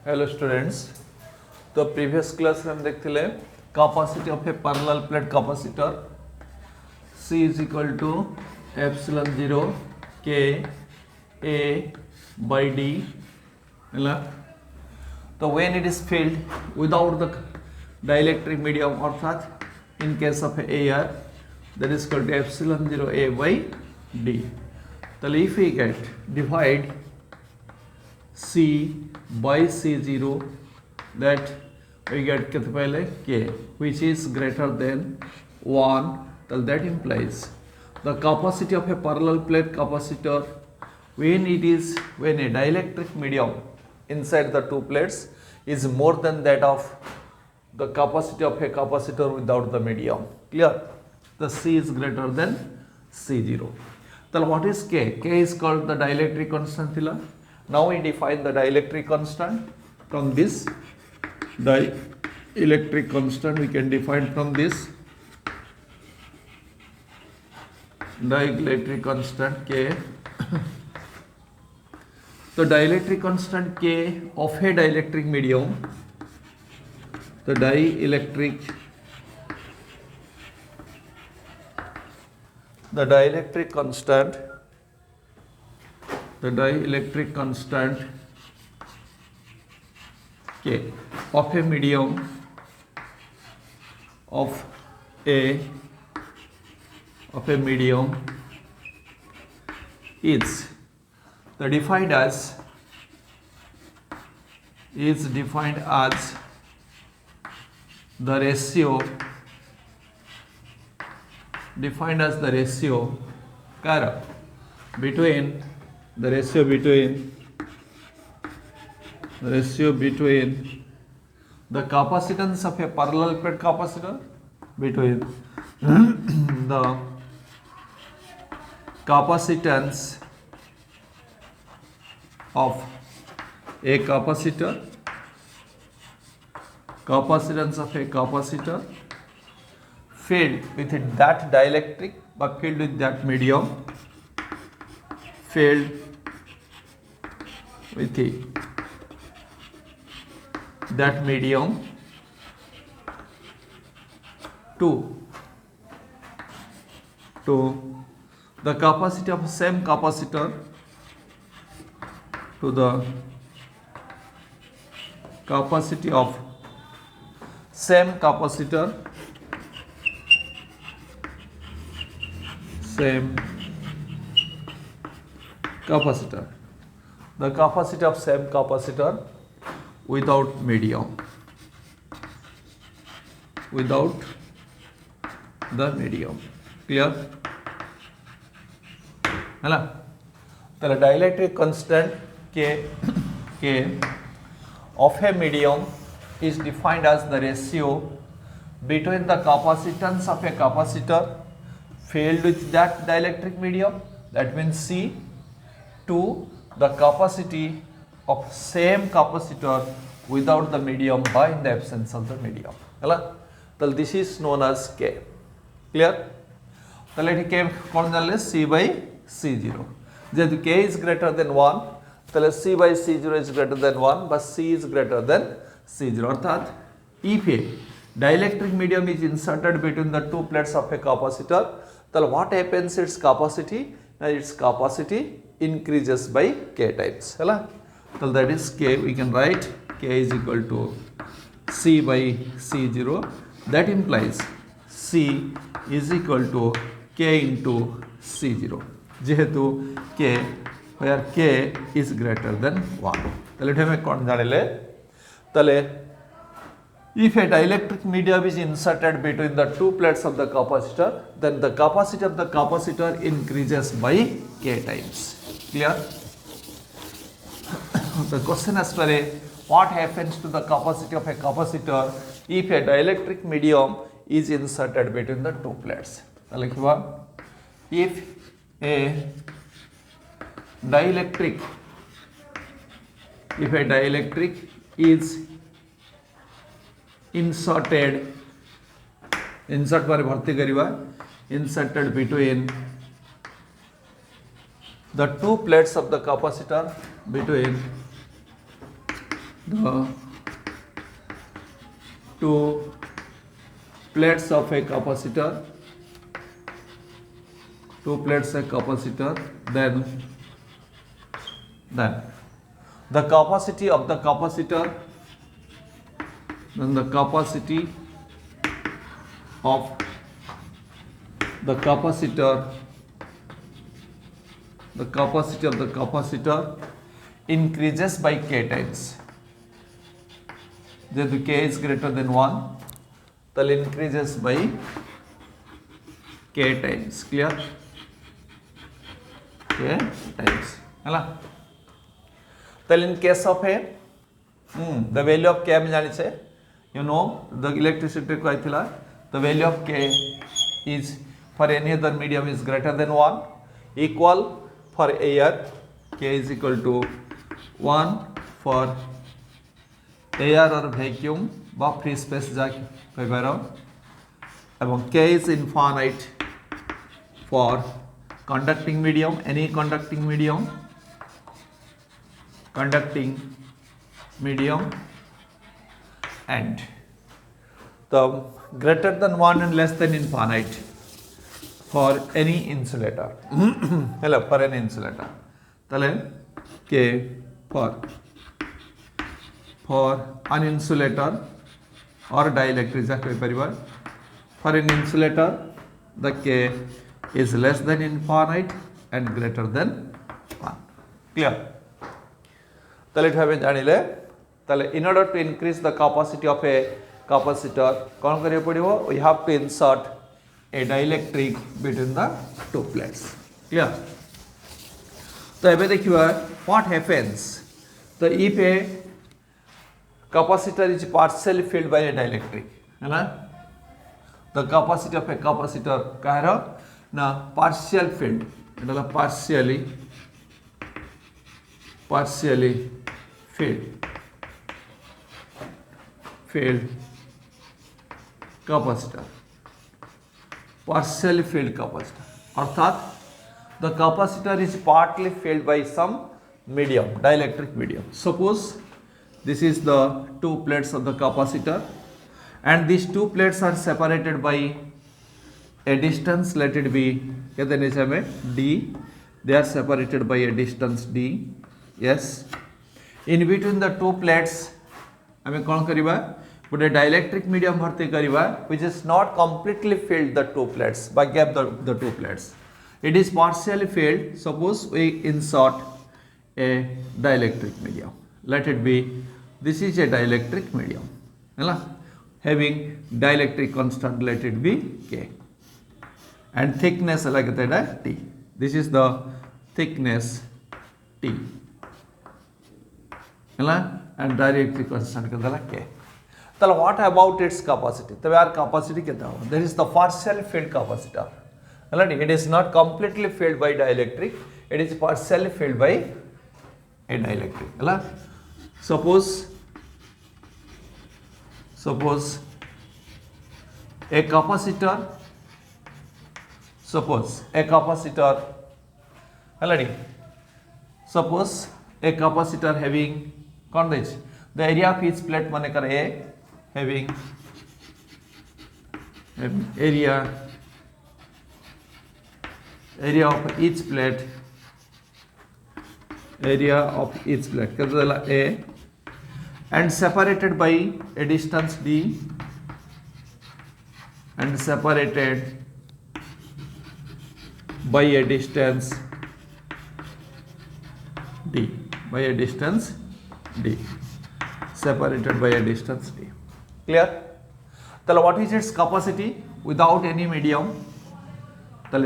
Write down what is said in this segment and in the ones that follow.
Hello students. तो previous class में हम देखते capacity of a parallel plate capacitor C is equal to epsilon 0 K A by D है। तो when it is filled without the dielectric medium अर्थात in case of air that is called epsilon 0 A by D। तो if we get divide C by C0 that we get कितने पहले K which is greater than 1, so that implies the capacity of a parallel plate capacitor when a dielectric medium inside the two plates is more than that of the capacity of a capacitor without the medium. Clear? The C is greater than C0. So what is K? K is called the dielectric constant. Now we define the dielectric constant from this. Dielectric constant we can define from this. Dielectric constant K. So dielectric constant K of a dielectric medium. The dielectric constant K of a medium is defined as the ratio between the capacitance of a parallel plate capacitor between the capacitance of a capacitor filled with that dielectric but filled with that medium to the capacity of same capacitor to the capacity of same capacitor the capacity of same capacitor without the medium. Clear? है ना? तो dielectric constant K of a medium is defined as the ratio between the capacitance of a capacitor filled with that dielectric medium, that means C, to the capacity of same capacitor without the medium by in the absence of the medium. है? तो this is known as K. Clear? तो late K कौन जाने C by C0. जब K is greater than 1, तो C by C0 is greater than 1, but C is greater than C0. अर्थात if a dielectric medium is inserted between the two plates of a capacitor, then what happens? Its capacity increases by K times. So that is K. We can write K is equal to C by C0. That implies C is equal to K into C0. जेहेतु K where K is greater than 1. तले हमें कौन जाने ले? तले if a dielectric medium is inserted between the two plates of the capacitor, then the capacity of the capacitor increases by K times. Clear? The question as per what happens to the capacity of a capacitor if a dielectric medium is inserted between the two plates. If a dielectric is inserted between the two plates of the capacitor, between the two plates of a capacitor, then the capacity of the capacitor, then the capacity of the capacitor increases by k times. Then k is greater than 1, then increases by k times. Clear? K times. Hala? Then in case of a the value of k am jani che, you know the electricity ko aithila, the value of k is for any other medium is greater than 1, equal for air, k is equal to 1 for air or vacuum বা free space যা কইবার, এবং k is infinite for conducting medium, any conducting medium, and the greater than 1 and less than infinite for any insulator. Hello, for an insulator. Tale k for an insulator or dielectric ja koi paribar. For an insulator, the k is less than infinite and greater than 1. Clear? Tale etu habe janile. Tale in order to increase the capacity of a capacitor, kon kariya padibo? We have to insert a dielectric between the two plates. Clear? So ebe dekhiba what happens. So if a capacitor is partially filled by a dielectric, the capacity of a capacitor kahara na partial filled, etala partially filled capacitor, partially filled capacitor, arthat the capacitor is partly filled by some medium, dielectric medium. Suppose this is the two plates of the capacitor, and these two plates are separated by a distance, let it be d. They are separated by a distance d. Yes. In between the two plates, ame kon kariba? Put a dielectric medium bharti kariba, which is not completely filled the two plates, by gap the two plates. It is partially filled. Suppose we insert a dielectric medium. Let it be, this is a dielectric medium, having dielectric constant, let it be k, and thickness like that t. This is the thickness t, and dielectric constant k. So what about its capacity? So our capacity that is the partially filled capacitor. It is not completely filled by dielectric, it is partially filled by a dielectric. Suppose a capacitor, suppose a capacitor having the area of each plate manekar A, having area of each plate A, and separated by a distance d, and separated by a distance d, separated by a distance d. Clear? So what is its capacity without any medium? So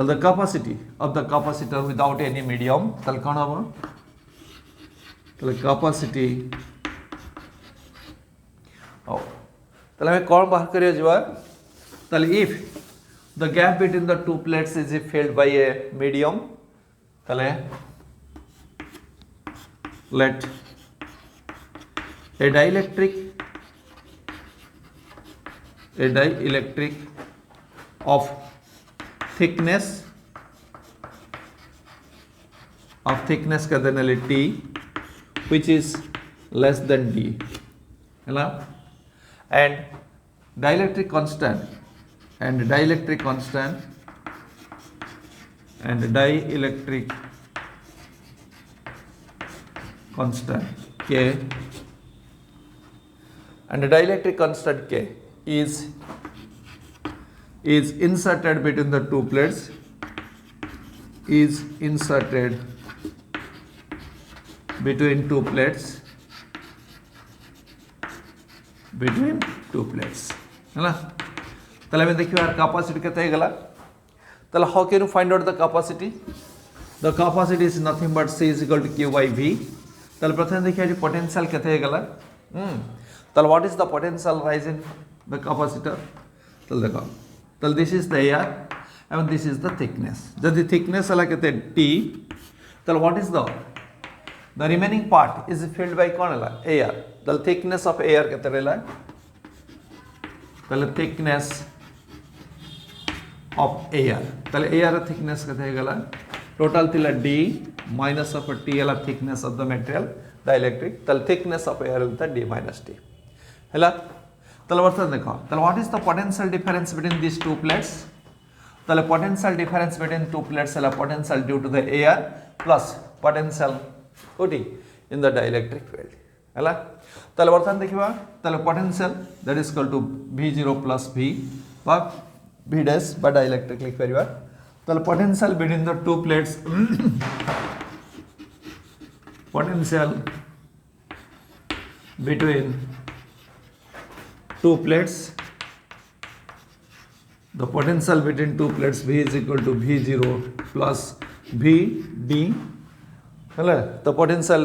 the capacity of the capacitor without any medium, so capacity if the gap between the two plates is filled by a medium, let a dielectric of thickness T, which is less than d ହେଲା and dielectric constant and dielectric constant k and the dielectric constant k is inserted between the two plates between two plates ହେଲା তাহলে আমি দেখি আর capacity কেতে হয়ে গেল তাহলে how can you find out the capacity is nothing but c is equal to q by v তাহলে প্রথমে দেখি এই potential কেতে হয়ে গেল তাহলে what is the potential rise in the capacitor তাহলে দেখো তাহলে this is the air and this is the thickness যদি thickness হলা কেতে t তাহলে what is the remaining part is filled by কোন হলা air তাহলে thickness of air কেতে হলা তাহলে thickness of air তাহলে air এর thickness কেতে হয়ে গেল total থিলা d minus of t হলা thickness of the material dielectric তাহলে thickness of air হলা d minus t ହେଲା তাহলে বর্তমান দেখো তাহলে what is the potential difference between these two plates তাহলে potential difference between two plates হলা potential due to the air plus potential কোটি in the dielectric field ହେଲା তাহলে বর্তমান দেখিবা তাহলে potential that is equal to v0 plus v বা v dash বা dielectric লিখ পারিবা তাহলে potential between the two plates potential between two plates the potential between two plates v is equal to v0 plus vd hello the potential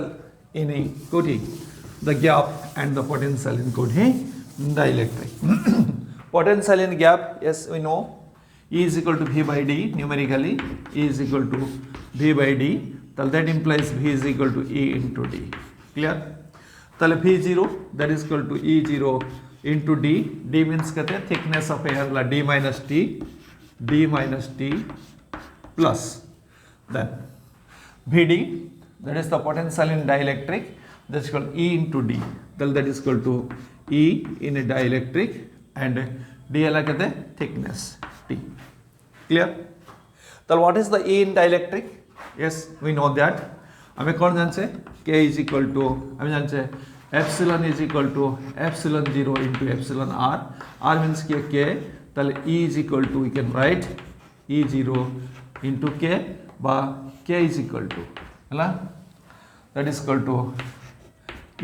in koti the gap and the potential in koti dielectric potential in gap yes we know E is equal to v by d numerically E is equal to v by d so that implies v is equal to E into d clear so v0 that is equal to E0 into d means कहते हैं thickness of air la d minus t plus then vd that is the potential in dielectric that is called E into d that is equal to E in a dielectric and d la कहते हैं thickness t clear so what is the E in dielectric yes we know that हमें कौन जानते k is equal to हमें जानते epsilon is equal to epsilon 0 into epsilon r means k তাহলে E is equal to we can write E0 into k বা k is equal to ହେଲା that is equal to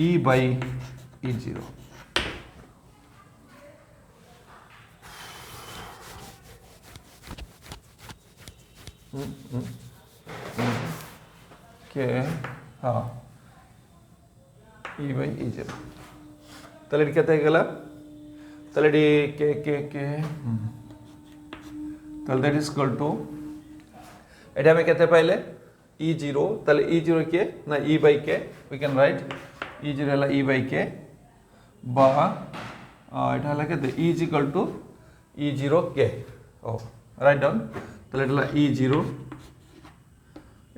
E by E0 k हाँ E by E0 তাহলে এটা কত হয়ে গেল তাহলে এটি k তাহলে that is equal to এটা আমি কত পাইলে E0 তাহলে E0 কে না E by k we can write E0 হলো E by k বা এটা হলো কত E is equal to E0 k oh write down তাহলে এটা হলো E0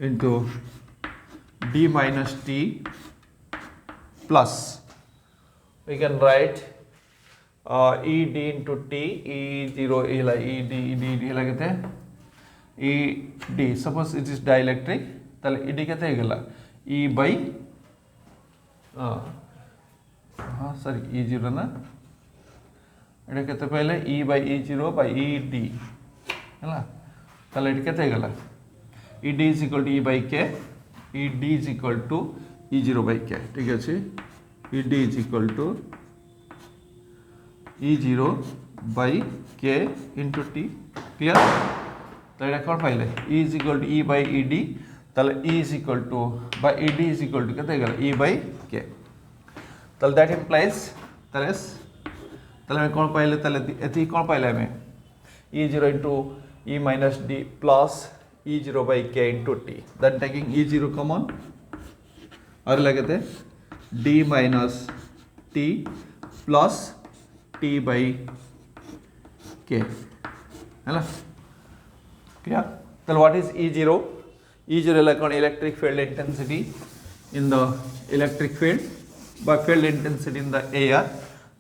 into d minus t plus we can write ed into t e0 ed হলা কেতে ed suppose it is dielectric তাহলে ed কেতে হয়ে গেল e by sorry e0 না এটা কেতে পাইলে e by e0 by ed হলা তাহলে এটা কেতে হয়ে গেল ed is equal to e by k ed is equal to e0 by k ঠিক আছে ed is equal to e0 by k into t clear তাহলে এটা কোন পাইলে e is equal to e by ed তাহলে e is equal to by ed is equal to কত হয়ে গেল e by k তাহলে that implies তাহলে আমি কোন পাইলে তাহলে এটি কোন পাইলে আমি e0 into e minus d plus e0 by k into t then taking e0 common और लगते d minus t plus t by k है ना clear then what is e0 e0 like on electric field intensity in the electric field by field intensity in the air,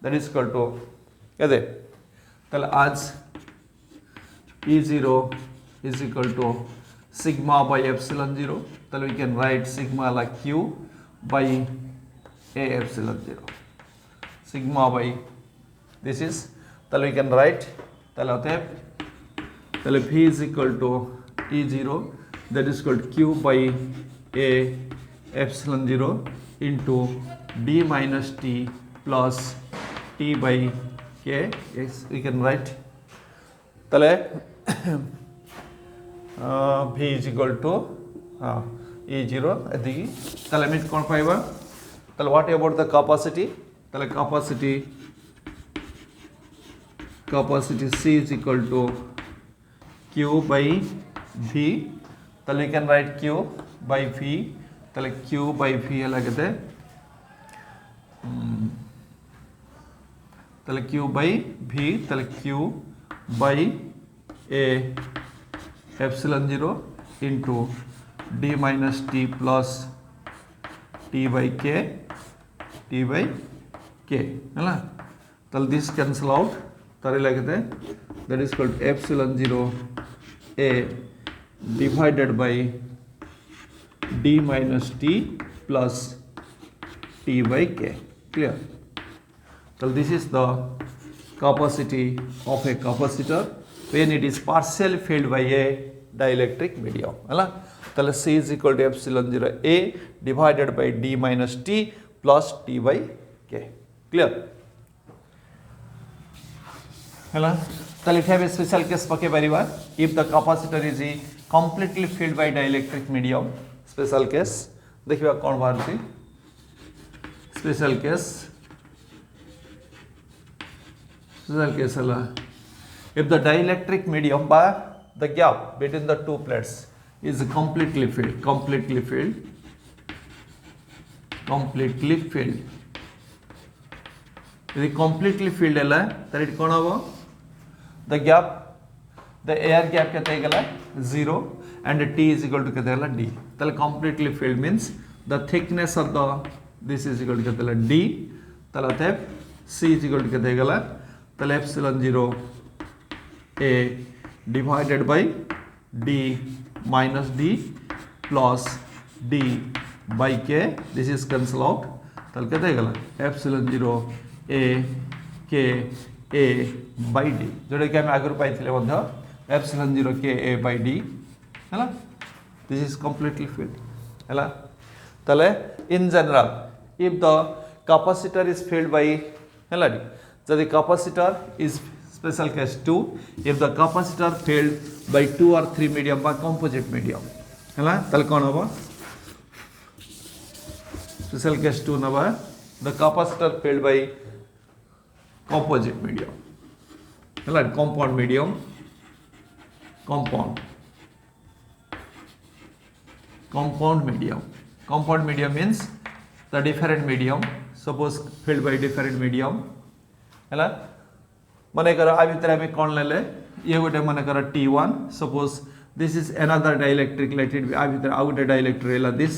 that is equal to कदे तले आज E0 is equal to sigma by epsilon 0, तले we can write sigma like Q by A epsilon 0, sigma by this is तले we can write तले होते हैं तले V is equal to E0, that is equal to Q by A epsilon 0 into D minus T plus T by K. Yes, we can write तले V is equal to E0 यदि तले मिट कौन पाएगा तले what about the capacity तले capacity C is equal to Q by V, तले we can write Q by V, तले Q by V है लगते तले Q by V, तले Q by A epsilon 0 into D minus T plus T by K, है ना तले this cancel out तले लगते that is called epsilon 0 A divided by D minus T plus T by K. Clear? So this is the capacity of a capacitor when it is partially filled by a dielectric medium. So C is equal to epsilon 0 A divided by D minus T plus T by K. Clear? So if you have a special case if the capacitor is completely filled by dielectric medium, special case देखिए कौन बाहर special case if the dielectric medium by the gap between the two plates is completely filled यदि completely filled है then it कौन होगा the air gap कहते हैं 0 and T is equal to कहते हैं D. तले completely filled means the thickness of the this is equal to कहते हैं D. तले होते C is equal to कहते हैं तले epsilon 0 A divided by D minus D plus D by K. This is cancel out. तले कहते हैं epsilon 0 A K A by D. जोड़े क्या मैं आगे पाई थी बंधा epsilon 0 K A by D है ना this is completely filled है ना तले in general if the capacitor is filled by है ना so the capacitor is special case 2 if the capacitor filled by 2 or 3 medium by composite medium है ना तले कौन होगा special case 2 ना बा the capacitor filled by composite medium like compound medium means the different medium suppose filled by different medium है मने करो आ भीतर में कौन ले ले ये गोटे मने करो T1 suppose this is another dielectric let it be आ भीतर आ गोटे dielectric है this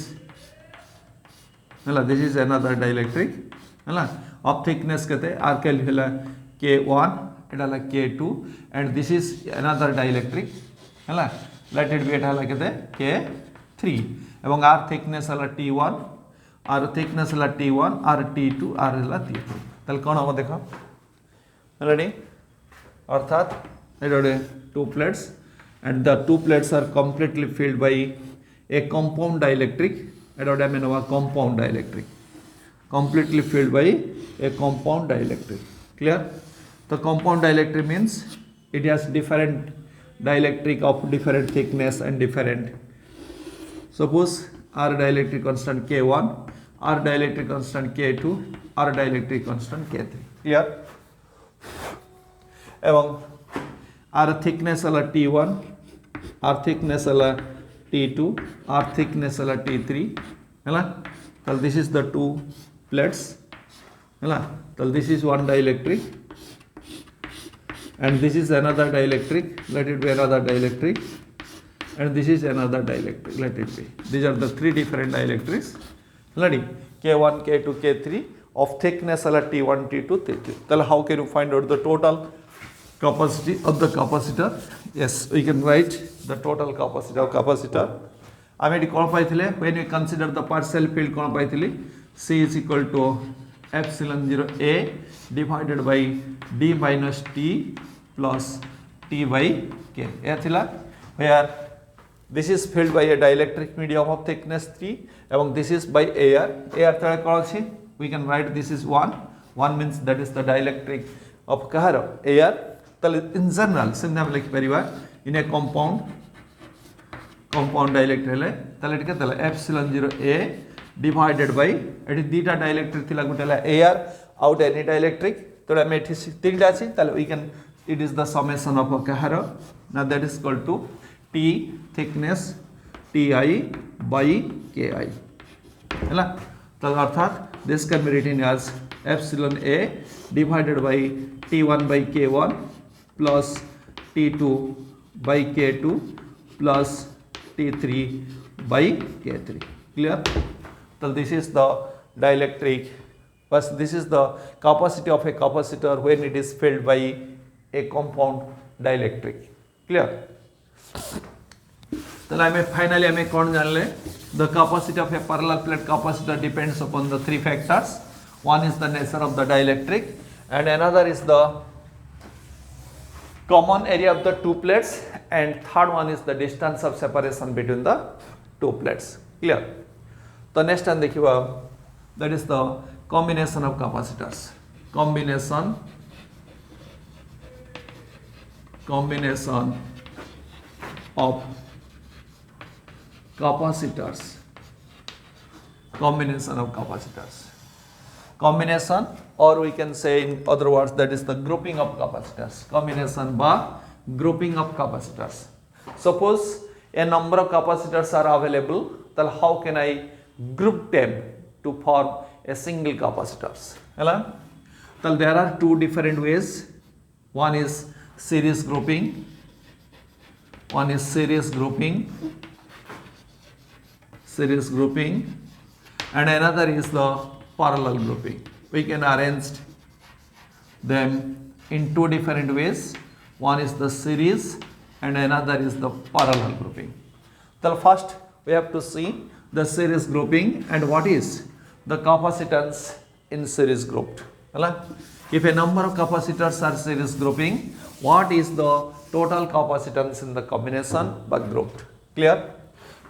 this is another dielectric है of thickness कहते हैं R कैल है K1 it is K2 and this is another dielectric है let it be it है कहते हैं K3 एवं R thickness है T1 R thickness है T1 R T2 R है T2 तल कौन होगा देखो ready अर्थात it is two plates and the two plates are completely filled by a compound dielectric it is a compound dielectric completely filled by a compound dielectric. Clear? The compound dielectric means it has different dielectric of different thickness and different. Suppose R dielectric constant K1, R dielectric constant K2, R dielectric constant K3. Clear? एवं R thickness वाला T1, R thickness वाला T2, R thickness वाला T3, है ना? So this is the two plates, है ना? So this is one dielectric, and this is another dielectric. Let it be another dielectric, and this is another dielectric. Let it be. These are the three different dielectrics. Ready? K1, K2, K3. of thickness T1, T2, T3. Then how can you find out the total capacity of the capacitor? Yes, we can write the total capacity of capacitor. I mean, when we consider the partial field, C is equal to epsilon 0 A divided by D minus T plus T by K. Where this is filled by a dielectric medium of thickness 3 and this is by air. We can write this is 1. 1 means that is the dielectric of air. In general, in a compound dielectric, epsilon 0 A divided by theta dielectric air out any dielectric. So we can, it is the summation of a now that is equal to T thickness Ti by Ki. So this can be written as epsilon A divided by T1 by K1 plus T2 by K2 plus T3 by K3. Clear? So this is the dielectric, but this is the capacity of a capacitor when it is filled by a compound dielectric. Clear? Then finally the capacity of a parallel plate capacitor depends upon the three factors. One is the nature of the dielectric and another is the common area of the two plates and third one is the distance of separation between the two plates. Clear? The next one that is the combination of capacitors. Combination of capacitors. Combination, or we can say in other words, that is the grouping of capacitors. Combination by grouping of capacitors. Suppose a number of capacitors are available, then how can I group them to form a single capacitors? So there are two different ways. One is series grouping. And another is the parallel grouping. We can arrange them in two different ways. One is the series and another is the parallel grouping. So first we have to see the series grouping and what is the capacitance in series grouped. If a number of capacitors are series grouping, what is the total capacitance in the combination but grouped? Clear?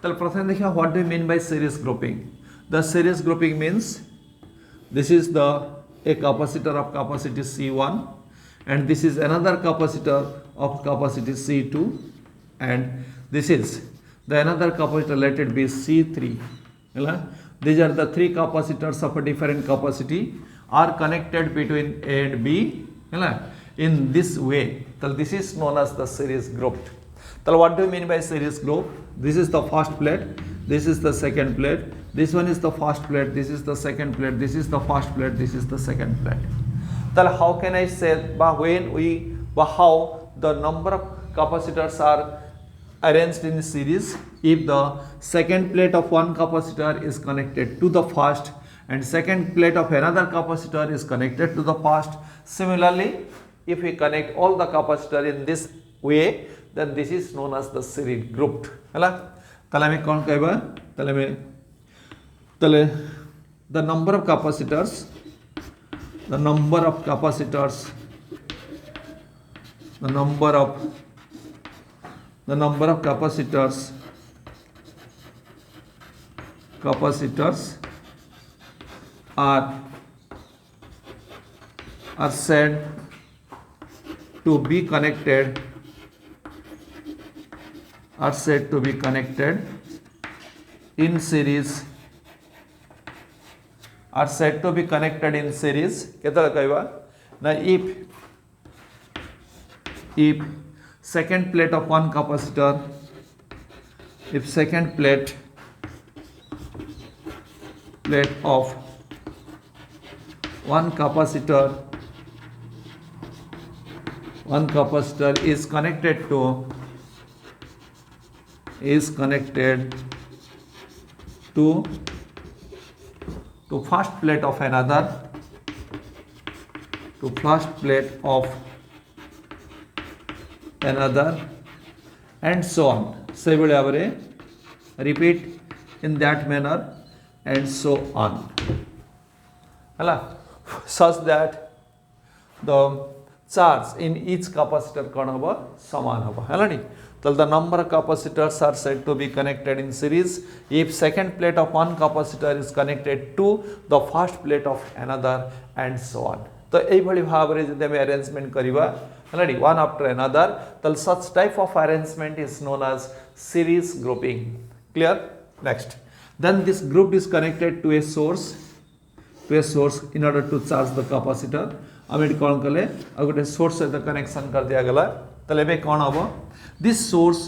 So what do you mean by series grouping? The series grouping means this is a capacitor of capacity C1 and this is another capacitor of capacity C2 and this is the another capacitor, let it be C3. These are the three capacitors of a different capacity are connected between A and B in this way. So this is known as the series grouped. So what do you mean by series group? This is the first plate, this is the second plate, this one is the first plate, this is the second plate, this is the first plate, this is the second plate. So how can I say how the number of capacitors are arranged in series? If the second plate of one capacitor is connected to the first and second plate of another capacitor is connected to the first. Similarly, if we connect all the capacitor in this way, then this is known as the series grouped. The number of capacitors are said to be connected in series. Now if second plate of one capacitor, if second plate of one capacitor is connected to first plate of another, to first plate of another and so on. So repeat in that manner and so on. Such that the charge in each capacitor kon haba saman haba. So the number of capacitors are said to be connected in series if second plate of one capacitor is connected to the first plate of another and so on. So এই ভଳି ভাବରେ যদি আমি arrangement করিবা one after another, then such type of arrangement is known as series grouping. Clear? Next, then this group is connected to a source in order to charge the capacitor. আমি এটি কোন কলে আর গোটে source সহিত connection কর দিয়া গলা তাহলে এবে কোন হবো this source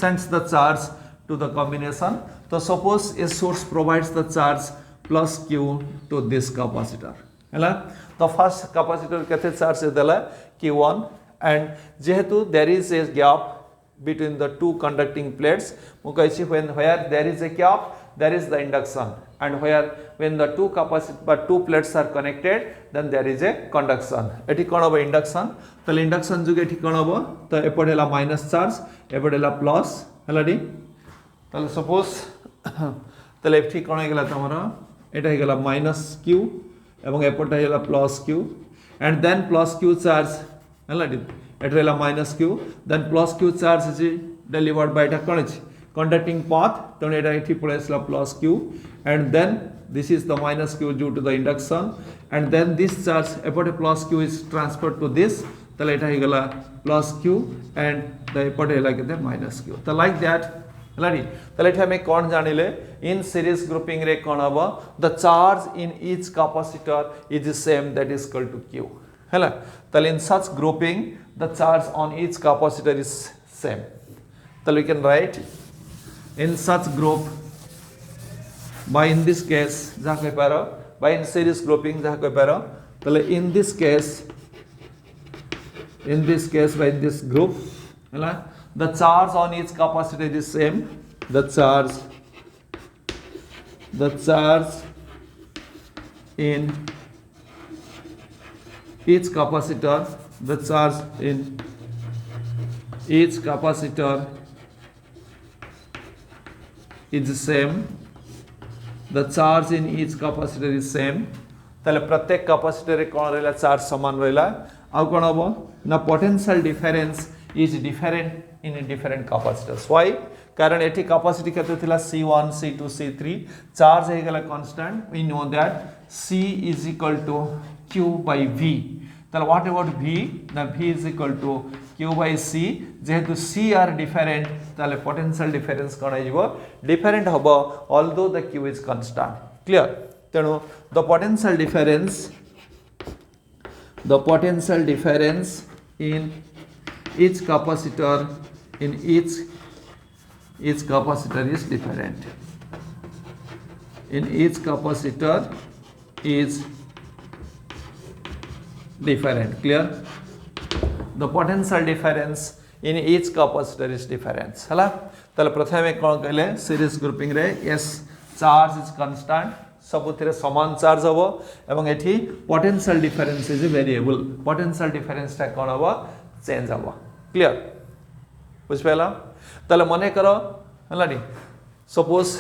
sends the charge to the combination. So suppose a source provides the charge plus q to this capacitor. The first capacitor kete charge dela q1 and jehetu there is a gap between the two conducting plates mu kaichi where there is a gap there is the induction and when the two plates are connected then there is a conduction. Eti kon hobo induction tale induction juge eti kon hobo to epode hela minus charge epode hela plus heladi tale suppose tale eti kon hoi gela tomara eta hoi gela minus q এবং এপটটা হলো plus Q and then plus Q charge হেলাডি এটা হলো minus Q then plus Q charge is delivered by এটা কোন আছে conducting path তখন এটা এটি পড়ে আসলো plus Q and then this is the minus q due to the induction and then this charge এপটে plus Q is transferred to this তাহলে এটা হয়ে গেল প্লাস কিউ এন্ড the এপটে হলো কেতে মাইনাস কিউ তো লাইক দ্যাট হেলাডি তাহলে এটা আমি কোন জানিলে in series grouping रे कोन हबो the charge in each capacitor is the same that is equal to q hela tale in such grouping the charge on each capacitor is same tale we can write in such group by in this case ja koi paro by in series grouping ja koi paro tale in this case by this group hela the charge on each capacitor is same the charge in each capacitor is the same the charge in each capacitor is same তাহলে প্রত্যেক ক্যাপাসিটরে কোন রইলা charge সমান রইলা আর কোন হবো না potential difference is different in different capacitors. Why? कारण एठी कैपेसिटी केते थिला C1 C2 C3 चार्ज हे गेला constant we know that C is equal to Q by V. Then what about V? Now V is equal to Q by C. जेहेतु C are different ताले potential difference कोन आइबो different हबो although the Q is constant. Clear? तेनु the potential difference in each capacitor is different. In each capacitor is different. Clear? The potential difference in each capacitor is different. hala tale prathame kon kale series grouping re yes charge is constant सबुथिरे समान charge हबो एवं एठी potential difference is a variable potential difference ता कोन हबो change हबो clear बुझ पेला तले मने करो हलाडी सपोज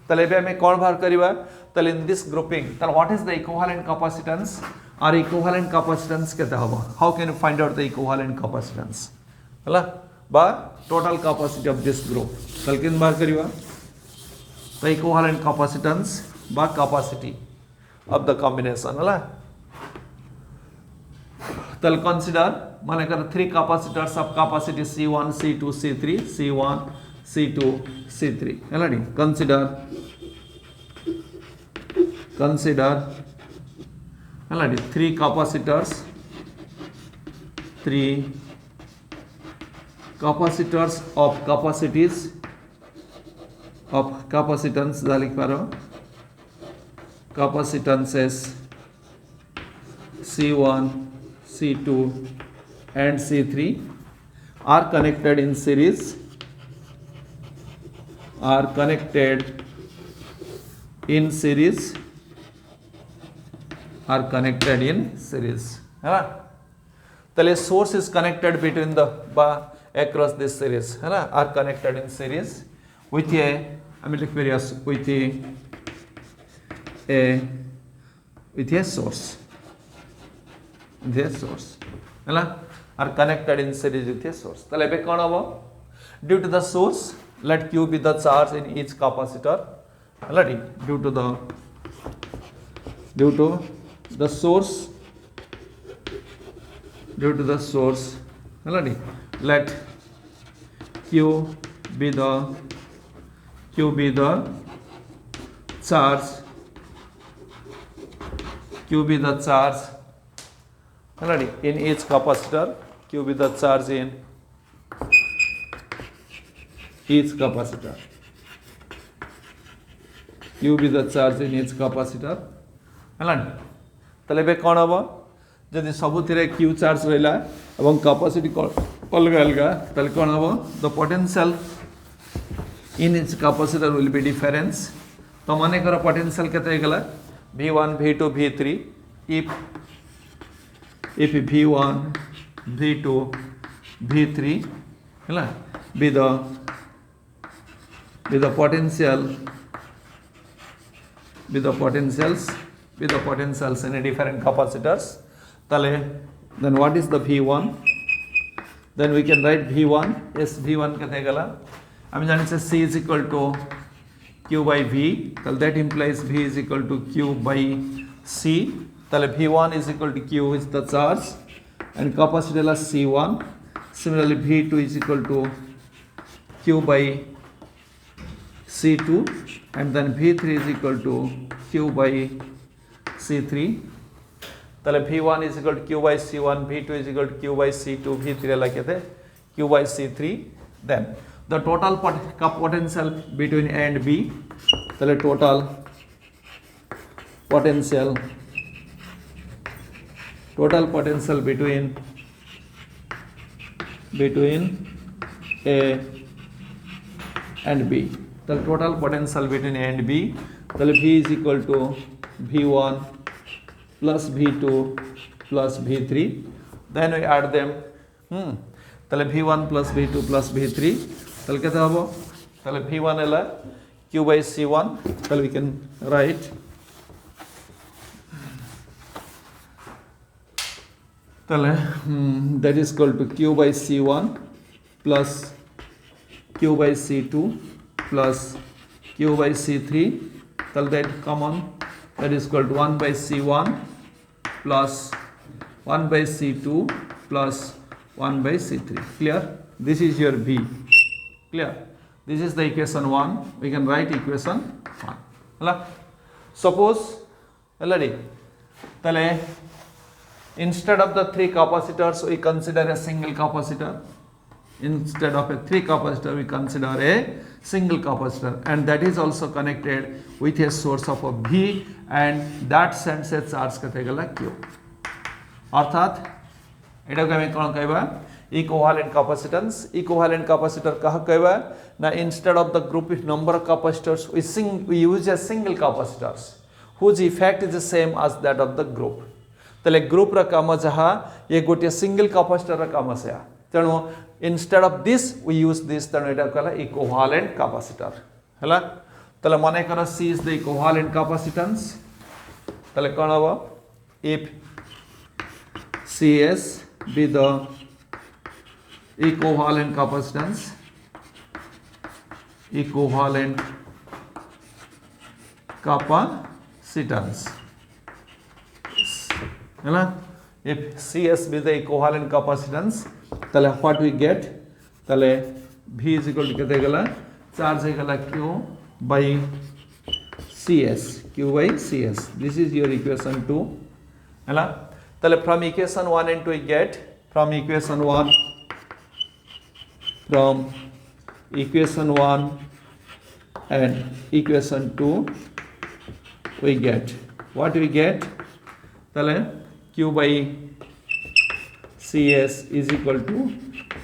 तले बे हमें कोन बाहर करिवा तले इन दिस ग्रुपिंग तले what is the equivalent capacitance और इक्विवेलेंट कैपेसिटेंस केते हबो how can you find out the equivalent capacitance हला बा total capacity of this group तले किन बाहर करिवा the equivalent capacitance by capacity of the combination hala tel consider mane kar three capacitors of capacity C1 C2 C3 C1 C2 C3 hala di consider hala di three capacitors of capacities of capacitance dalik paro capacitances C1, C2 and C3 are connected in series है ना। ताले source is connected between the across this series, है ना, are connected in series with a source, है ना, are connected in series with a source. ताले बे कौन होगा? Due to the source, let Q be the charge in each capacitor. Already due to the source, already let Q be the charge, already in each capacitor. Q be the charge in each capacitor. Q be the charge in each capacitor. Alright. ताले बे कौन होगा? जदि सबुथिरे Q charge रहिला एवं capacity अलगा अलगा ताले कौन होगा? The potential in each capacitor will be difference. तो माने करो potential केते गला V1 V2 V3 if V1 V2 V3 हैला be the potentials in a different capacitors. Then what is the V1? Then we can write V1. Yes, V1 kate gala. I mean that is C is equal to Q by V. That implies V is equal to Q by C. V1 is equal to Q is the charge and capacitor is C1. Similarly, V2 is equal to Q by C2 and then V3 is equal to Q by C3. V1 is equal to Q by C1, V2 is equal to Q by C2, V3 like Q by C3. Then the total potential between A and B. Total potential between A and B. The total potential between A and B. V is equal to V1 plus V2 plus V3. Then we add them. V1 plus V2 plus V3. कितना होगा? V1 है Q by C1. We can write that is equal to Q by C1 plus Q by C2 plus Q by C3. That common, that is equal to 1 by C1 plus 1 by C2 plus 1 by C3. Clear? This is your V. Clear? This is the equation 1. We can write equation 1. Suppose instead of the 3 capacitors we consider a single capacitor. Instead of a 3 capacitor we consider a single capacitor and that is also connected with a source of a V and that sends a charge केते गला Q. अर्थात एटा को हमें कौन कहबा? Equivalent capacitance. Equivalent capacitor कहा कहबा ना instead of the group with number of capacitors we use a single capacitors whose effect is the same as that of the group. तले group रा काम जहा ये गोटे single capacitor रा काम से आ. तेणु instead of this we use this. तेणु एटा कहला equivalent capacitor. हैला तले माने करो C is the equivalent capacitance. तले कौन होगा? If CS be the equivalent capacitance, हैला if CS be the equivalent capacitance तले what we get? तले V is equal to कितने गला? चार्ज है गला Q by CS. Q by CS. This is your equation 2. हैला तले from equation 1 and 2 we get from equation 1 and equation 2 we get what we get? तले Q by CS is equal to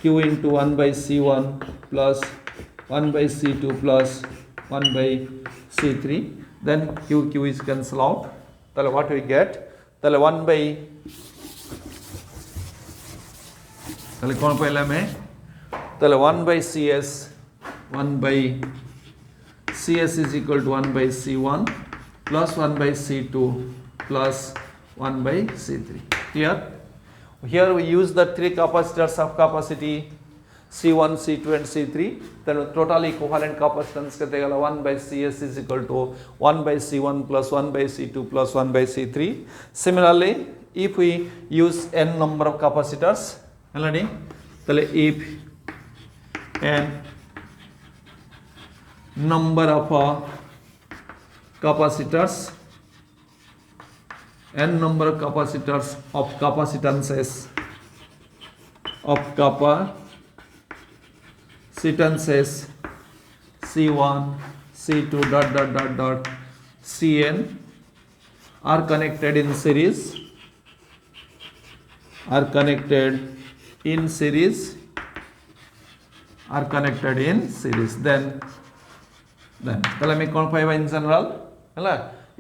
Q into 1 by C1 plus 1 by C2 plus 1 by C3. Then Q is cancel out. Tell what we get? Tell 1 by তাহলে কোন পাইলে আমি তাহলে 1/CS 1/CS is equal to 1/C1 plus 1/C2 plus 1/C3. Clear? Here we use the three capacitors of capacity C1, C2 and C3. Then total equivalent capacitance करते गला 1/CS is equal to 1/C1 plus 1/C2 plus 1/C3. Similarly, if we use n number of capacitors, already, if n number of capacitors n number of capacitors of capacitances C1 C2 Cn are connected in series then তাহলে আমি কোন পাইবা in general হলা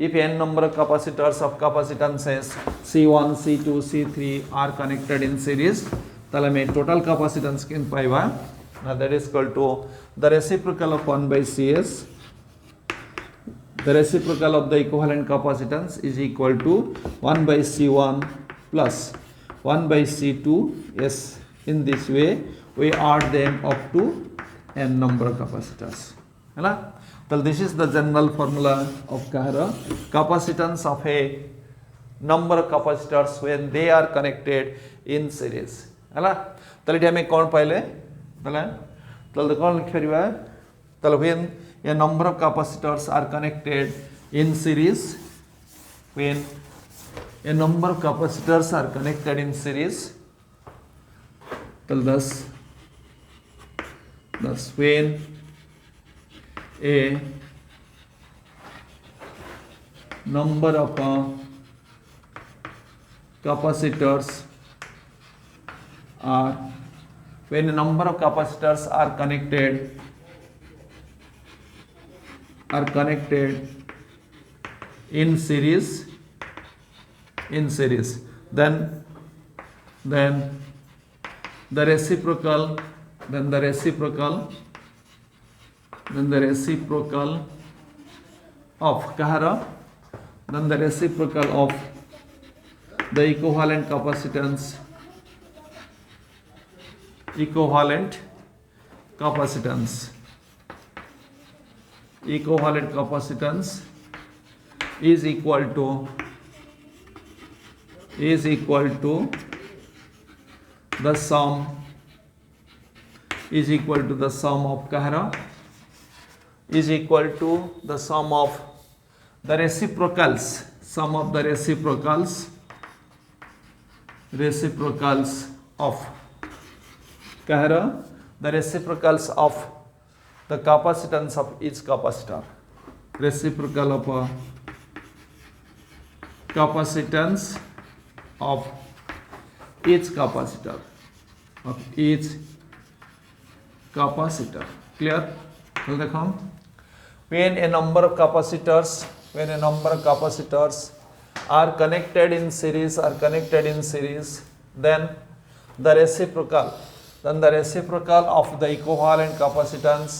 if n number of capacitors of capacitances C1 C2 C3 are connected in series তাহলে আমি total capacitance কিন পাইবা that is equal to the reciprocal of 1/CS. The reciprocal of the equivalent capacitance is equal to 1/C1 plus 1/C2. Yes, in this way we add them up to n number of capacitors. Right? So this is the general formula of capacitance of a number of capacitors when they are connected in series. Right? So let me count pile. When a number of capacitors are connected in series, when a number of capacitors are connected in series, thus when a number of capacitors are connected in series, then the reciprocal of the equivalent capacitance is equal to the sum of the reciprocals of the capacitance of each capacitor. Reciprocal of capacitance of each capacitor. Clear? When a number of capacitors are connected in series, then the reciprocal of the equivalent capacitance,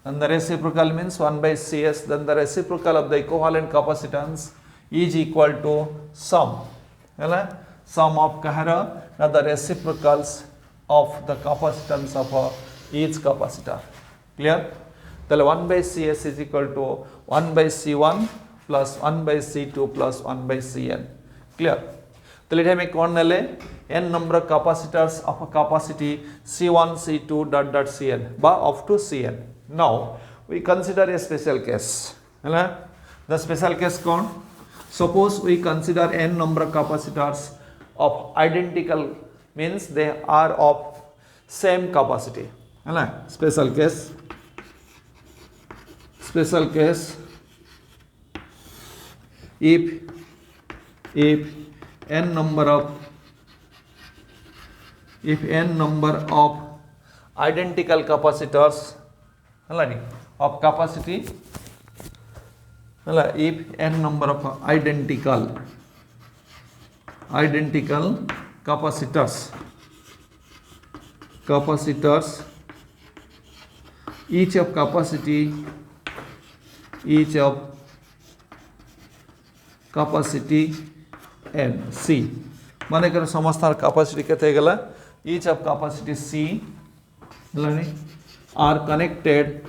and the reciprocal means 1/CS, then the reciprocal of the equivalent capacitance is equal to sum of the reciprocals of the capacitance of each capacitor. Clear? Then 1/CS is equal to 1/C1 plus 1/C2 plus 1/Cn. Clear? So let me count n number of capacitors of a capacity C1 C2 Cn up to Cn. Now we consider a special case. The special case count. Suppose we consider n number of capacitors of identical, means they are of same capacity. Special case if n number of identical capacitors of capacity, if n number of identical capacitors capacitors, each of capacity n c माने कर समस्त capacity केते गला each of capacity c are connected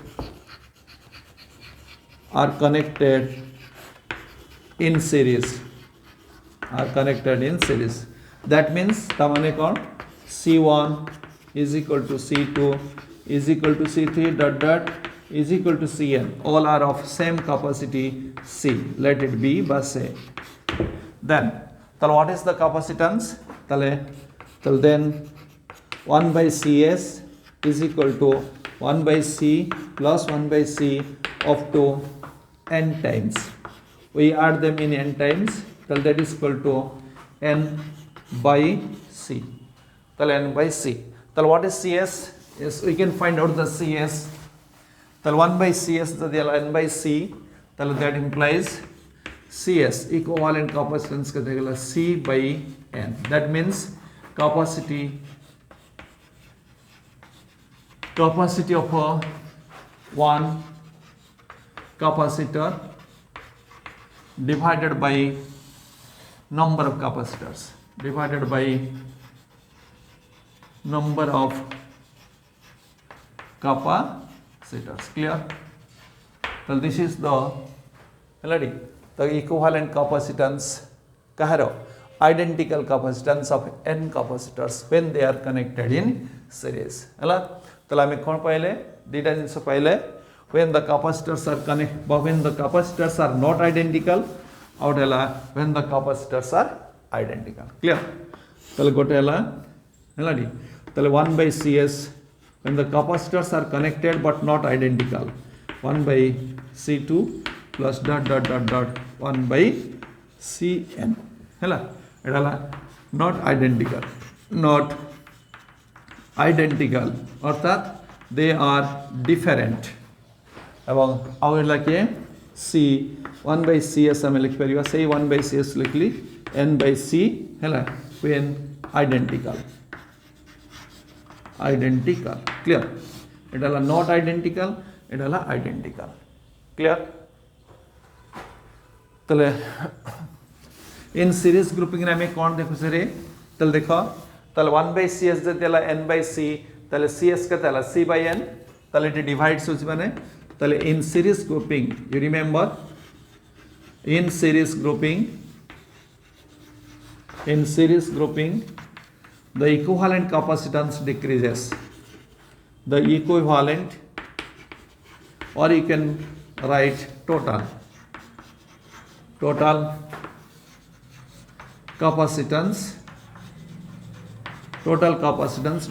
in series, that means tamane kon c1 is equal to c2 is equal to c3 dot dot is equal to cn, all are of same capacity c, let it be bus a. Then what is the capacitance? Then 1 by cs is equal to 1 by c plus 1 by c of to n times. We add them in n times, that is equal to n by c. N by c. What is cs? Yes, we can find out the cs. 1 by cs n by c. That implies cs equivalent capacitance c by n. That means capacity of one capacitor divided by number of capacitors divided by number of capacitors. Clear? So this is the equivalent capacitance kaharo identical capacitance of n capacitors when they are connected in series. Hala tala ame kon paile dita jinso paile when the capacitors are when the capacitors are not identical, out hela when the capacitors are identical. Clear? Tale gote hela heladi tale 1 by cs when the capacitors are connected but not identical, 1 by c2 plus dot dot dot dot 1 by cn. Hela edala not identical অর্থাৎ they are different এবং ଆଉ ହେଲା କି c 1 by cs ଆମେ লিখି परिबा सेही 1 by cs लिखली n by c ହେଲା when identical. Clear? এটা হলো not identical, এটা হলো identical. Clear? তাহলে in series grouping रे ଆମେ कोन देखु से रे তাহলে देखो তাহলে 1 by cs যদি হলো n by c তাহলে cs কেতে হলো c by n তাহলে এটা ডিভাইডস হচ্ছে মানে তাহলে in series grouping you remember in series grouping the equivalent capacitance decreases, the equivalent, or you can write total capacitance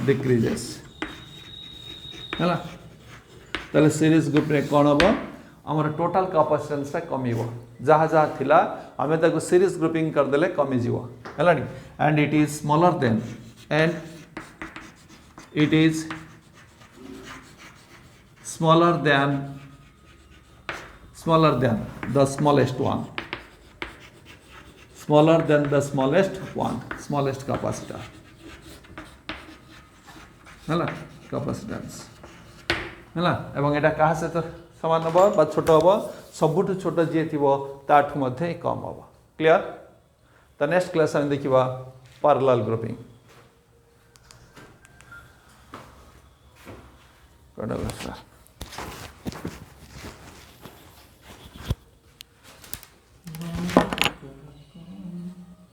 decreases. है ताले सीरीज ग्रुप रे कोन हो हमर टोटल कैपेसिटेंस ता कमिवो जहा जहा थिला हमें ताको सीरीज ग्रुपिंग कर देले कमी जीवो हलानी and it is smaller than the smallest capacitor हला कैपेसिटेंस हला एवं एटा कहा से तो समान हबो बा छोट हबो सबुठ छोट जे थिबो ताठु मध्ये कम हबो. क्लियर? द नेक्स्ट क्लास हम देखिबा पैरेलल ग्रुपिंग.